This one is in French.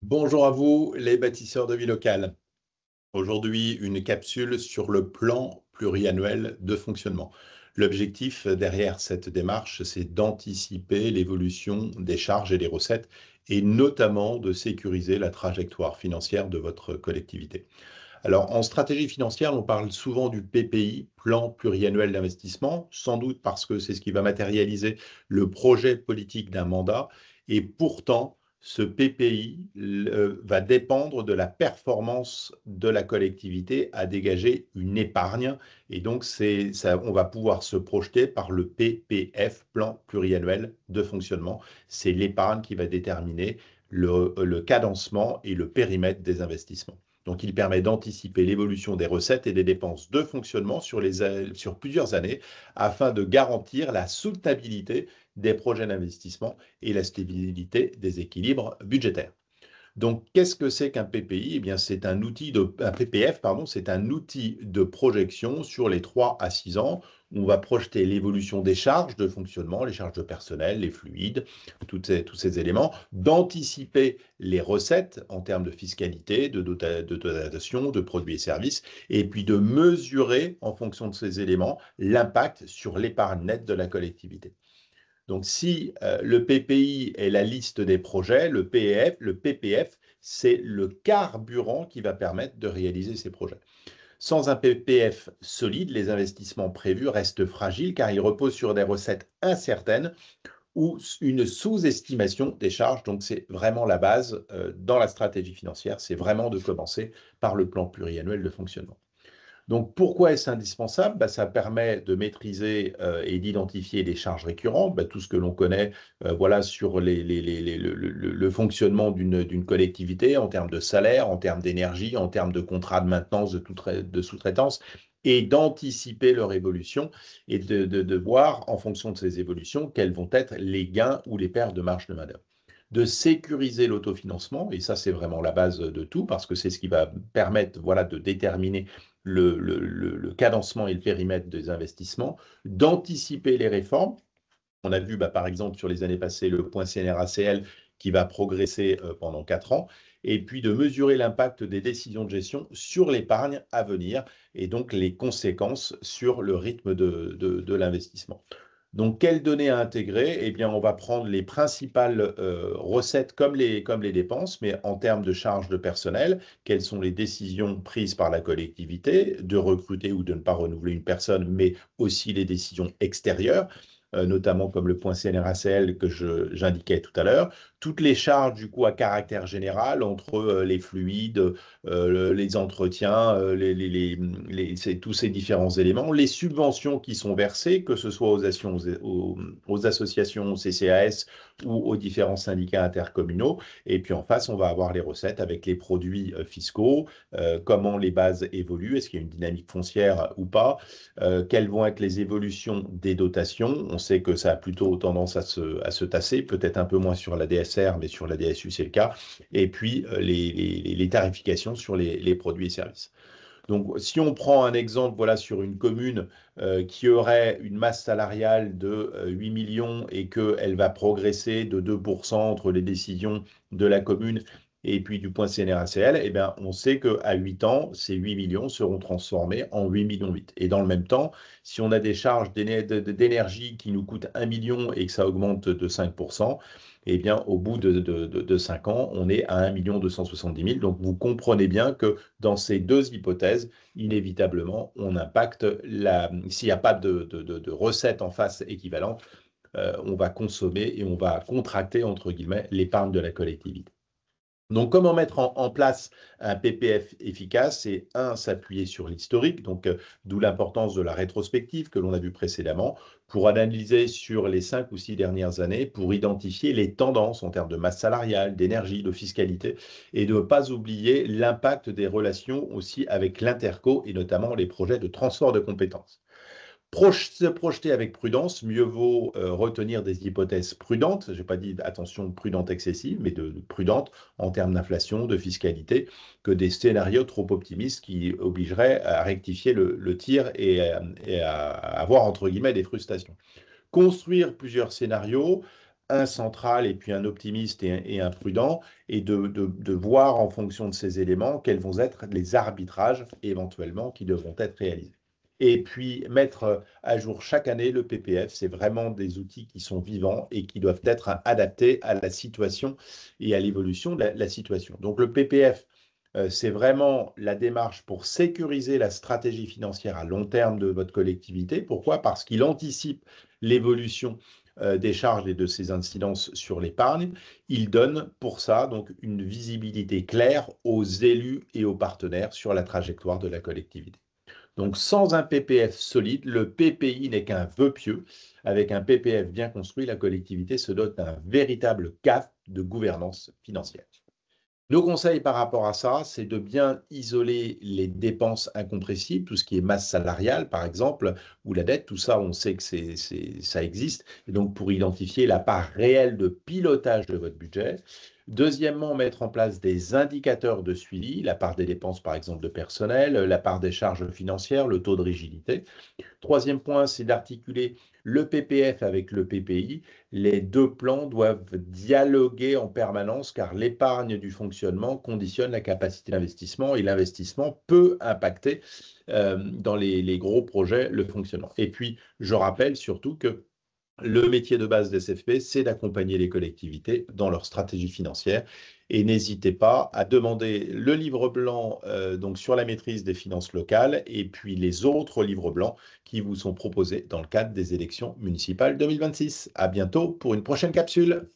Bonjour à vous, les bâtisseurs de vie locale. Aujourd'hui, une capsule sur le plan pluriannuel de fonctionnement. L'objectif derrière cette démarche, c'est d'anticiper l'évolution des charges et des recettes et notamment de sécuriser la trajectoire financière de votre collectivité. Alors, en stratégie financière, on parle souvent du PPI, plan pluriannuel d'investissement, sans doute parce que c'est ce qui va matérialiser le projet politique d'un mandat. Et pourtant, ce PPI va dépendre de la performance de la collectivité à dégager une épargne. Et donc, on va pouvoir se projeter par le PPF, plan pluriannuel de fonctionnement. C'est l'épargne qui va déterminer le cadencement et le périmètre des investissements. Donc, il permet d'anticiper l'évolution des recettes et des dépenses de fonctionnement sur plusieurs années afin de garantir la soutenabilité des projets d'investissement et la stabilité des équilibres budgétaires. Donc, qu'est-ce que c'est qu'un PPI? Eh bien, un PPF, pardon, c'est un outil de projection sur les 3 à 6 ans. On va projeter l'évolution des charges de fonctionnement, les charges de personnel, les fluides, tous ces éléments, d'anticiper les recettes en termes de fiscalité, de dotation, de produits et services, et puis de mesurer en fonction de ces éléments l'impact sur l'épargne nette de la collectivité. Donc, si le PPI est la liste des projets, le PPF, c'est le carburant qui va permettre de réaliser ces projets. Sans un PPF solide, les investissements prévus restent fragiles car ils reposent sur des recettes incertaines ou une sous-estimation des charges. Donc, c'est vraiment la base dans la stratégie financière, c'est vraiment de commencer par le plan pluriannuel de fonctionnement. Donc, pourquoi est-ce indispensable? Ça permet de maîtriser et d'identifier les charges récurrentes, tout ce que l'on connaît voilà, sur le fonctionnement d'une collectivité en termes de salaire, en termes d'énergie, en termes de contrats de maintenance, de sous-traitance, et d'anticiper leur évolution et de voir en fonction de ces évolutions quels vont être les gains ou les pertes de marge de manœuvre. De sécuriser l'autofinancement, et ça c'est vraiment la base de tout, parce que c'est ce qui va permettre voilà, de déterminer le cadencement et le périmètre des investissements, d'anticiper les réformes. On a vu par exemple sur les années passées le point CNRACL qui va progresser pendant 4 ans, et puis de mesurer l'impact des décisions de gestion sur l'épargne à venir et donc les conséquences sur le rythme de l'investissement. Donc, quelles données à intégrer? Eh bien, on va prendre les principales recettes comme les dépenses, mais en termes de charges de personnel, quelles sont les décisions prises par la collectivité de recruter ou de ne pas renouveler une personne, mais aussi les décisions extérieures, notamment comme le point CNRACL que j'indiquais tout à l'heure. Toutes les charges, du coup, à caractère général, entre les fluides, les entretiens, tous ces différents éléments, les subventions qui sont versées, que ce soit aux associations, aux CCAS ou aux différents syndicats intercommunaux. Et puis en face, on va avoir les recettes avec les produits fiscaux, comment les bases évoluent, est-ce qu'il y a une dynamique foncière ou pas, quelles vont être les évolutions des dotations. On sait que ça a plutôt tendance à se tasser, peut-être un peu moins sur la DSR, mais sur la DSU, c'est le cas. Et puis les tarifications sur les produits et services. Donc, si on prend un exemple voilà, sur une commune qui aurait une masse salariale de 8 millions et qu'elle va progresser de 2% entre les décisions de la commune et puis du point CNRACL, eh bien, on sait qu'à 8 ans, ces 8 millions seront transformés en 8 millions 8. Et dans le même temps, si on a des charges d'énergie qui nous coûtent 1 million et que ça augmente de 5%, eh bien, au bout de 5 ans, on est à 1 270 000. Donc, vous comprenez bien que dans ces deux hypothèses, inévitablement, on impacte s'il n'y a pas de recette en face équivalente, on va consommer et on va contracter, entre guillemets, l'épargne de la collectivité. Donc, comment mettre en place un PPF efficace? C'est s'appuyer sur l'historique, donc d'où l'importance de la rétrospective que l'on a vu précédemment, pour analyser sur les 5 ou 6 dernières années, pour identifier les tendances en termes de masse salariale, d'énergie, de fiscalité, et de ne pas oublier l'impact des relations aussi avec l'interco et notamment les projets de transfert de compétences. Se projeter avec prudence, mieux vaut retenir des hypothèses prudentes, je n'ai pas dit attention prudente excessive, mais de prudente en termes d'inflation, de fiscalité, que des scénarios trop optimistes qui obligeraient à rectifier le tir et à avoir entre guillemets des frustrations. Construire plusieurs scénarios un central et puis un optimiste et un prudent, et de voir en fonction de ces éléments quels vont être les arbitrages éventuellement qui devront être réalisés. Et puis mettre à jour chaque année le PPF, c'est vraiment des outils qui sont vivants et qui doivent être adaptés à la situation et à l'évolution de la situation. Donc le PPF, c'est vraiment la démarche pour sécuriser la stratégie financière à long terme de votre collectivité. Pourquoi? Parce qu'il anticipe l'évolution des charges et de ses incidences sur l'épargne. Il donne pour ça donc une visibilité claire aux élus et aux partenaires sur la trajectoire de la collectivité. Donc sans un PPF solide, le PPI n'est qu'un vœu pieux. Avec un PPF bien construit, la collectivité se dote d'un véritable cadre de gouvernance financière. Nos conseils par rapport à ça, c'est de bien isoler les dépenses incompressibles, tout ce qui est masse salariale, par exemple, ou la dette, tout ça, on sait que ça existe. Et donc, pour identifier la part réelle de pilotage de votre budget. Deuxièmement, mettre en place des indicateurs de suivi, la part des dépenses, par exemple, de personnel, la part des charges financières, le taux de rigidité. Troisième point, c'est d'articuler le PPF avec le PPI. Les deux plans doivent dialoguer en permanence car l'épargne du fonctionnement conditionne la capacité d'investissement et l'investissement peut impacter dans les gros projets le fonctionnement. Et puis, je rappelle surtout que le métier de base des SFP, c'est d'accompagner les collectivités dans leur stratégie financière. Et n'hésitez pas à demander le livre blanc donc sur la maîtrise des finances locales et puis les autres livres blancs qui vous sont proposés dans le cadre des élections municipales 2026. À bientôt pour une prochaine capsule.